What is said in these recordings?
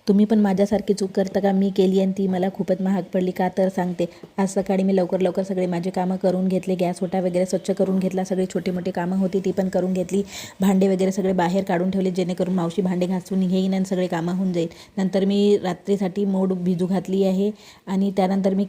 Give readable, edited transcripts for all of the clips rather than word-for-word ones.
तुम्ही पण माझ्यासारखी चूक करता का? मी केली आणि ती मला खूपच महाग पडली. का तर सांगते. आज सकाळी मी लवकर सगळे माझे कामं करून घेतले. गॅस ओटा वगैरे स्वच्छ करून घेतला. सगळी छोटी मोठी कामं होती ती पण करून घेतली. भांडे वगैरे सगळे बाहेर काढून ठेवले, जेणेकरून मावशी भांडे घासून घेईन आणि सगळे कामं होऊन जाईल. नंतर मी रात्रीसाठी मोड भिजू घातली आहे आणि त्यानंतर मी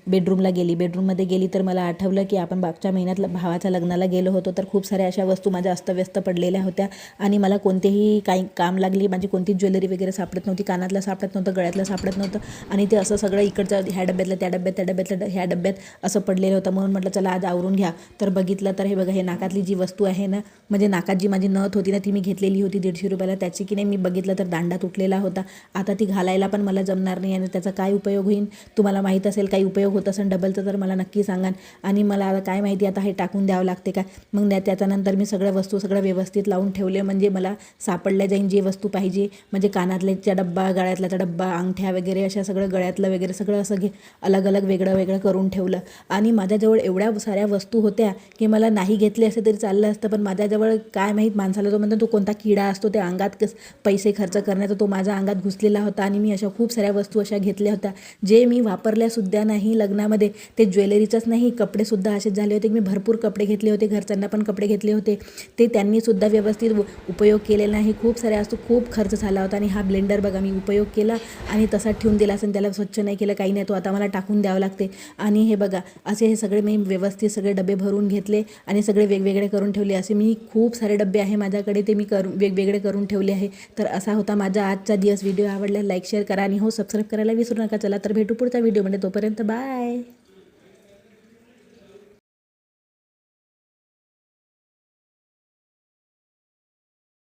बेडरूमला गेली. बेडरूममध्ये गेली तर मला आठवलं की आपण मागच्या महिन्यात भावाच्या लग्नाला गेलो होतो, तर खूप साऱ्या अशा वस्तू माझ्या अस्तव्यस्त पडलेल्या होत्या आणि मला कोणतेही काही काम लागली. माझी कोणतीच ज्वेलरी वगैरे सापडत नव्हती. कानातलं सापडत नव्हतं, गळ्यातलं सापडत नव्हतं आणि ते असं सगळं इकडचं ह्या डब्यातलं त्या डब्यात, त्या डब्यातलं ह्या डब्यात असं पडलेलं होतं. म्हणून म्हटलं चला आज आवरून घ्या. तर बघितलं तर हे बघा, हे नाकातली जी वस्तू आहे ना, म्हणजे नाकात जी माझी नथ होती ना, ती मी घेतलेली होती 150 रुपयाला. त्याची की नाही मी बघितलं तर दांडा तुटलेला होता. आता ती घालायला पण मला जमणार नाही आणि त्याचा काय उपयोग होईल? तुम्हाला माहीत असेल काही उपयोग होत असेल डबलचं तर मला नक्की सांगा. आणि मला आता काय माहिती आता हे टाकून द्यावं लागते का? मग त्याच्यानंतर मी सगळ्या वस्तू सगळं व्यवस्थित लावून ठेवले, म्हणजे मला सापडल्या जाईन जी वस्तू पाहिजे. म्हणजे कानातल्याचा डब्बा, गळ्यातल्याचा डब्बा, अंगठ्या वगैरे अशा सगळं, गळ्यातलं वगैरे सगळं असं अलग अलग वेगळं करून ठेवलं. आणि माझ्याजवळ एवढ्या साऱ्या वस्तू होत्या की मला नाही घेतले असे तरी चाललं असतं, पण माझ्याजवळ काय माहीत, माणसाला तो म्हणतो तो कोणता किडा असतो त्या अंगात पैसे खर्च करण्याचा, तो माझ्या अंगात घुसलेला होता. आणि मी अशा खूप साऱ्या वस्तू अशा घेतल्या होत्या जे मी वापरल्यासुद्धा नाही लग्नामध्ये. ते ज्वेलरीचंच नाही, कपडेसुद्धा असेच झाले होते की मी भरपूर कपडे घेतले होते, घरच्यांना पण कपडे घेतले होते, ते त्यांनीसुद्धा व्यवस्थित उपयोग केलेला नाही. खूप साऱ्या वस्तू, खूप खर्च झाला होता. आणि हा ब्लेंडर बघा मी उपयोग केला आणि तसा ठेवून दिला असेल, त्याला स्वच्छ नाही केलं, काही नाही, तो आता मला टाकून द्यावं लागते. आणि हे बघा असे हे सगळे मी व्यवस्थित सगळे डबे भरून घेतले आणि सगळे वेगवेगळे करून ठेवले. असे मी खूप सारे डबे आहे माझ्याकडे, ते मी वेगवेगळे करून ठेवले आहे. तर असा होता माझा आजचा दिवस. व्हिडिओ आवडला लाईक शेअर करा आणि हो सबस्क्राईब करायला विसरू नका. चला तर भेटू पुढच्या व्हिडिओमध्ये, तोपर्यंत बाय.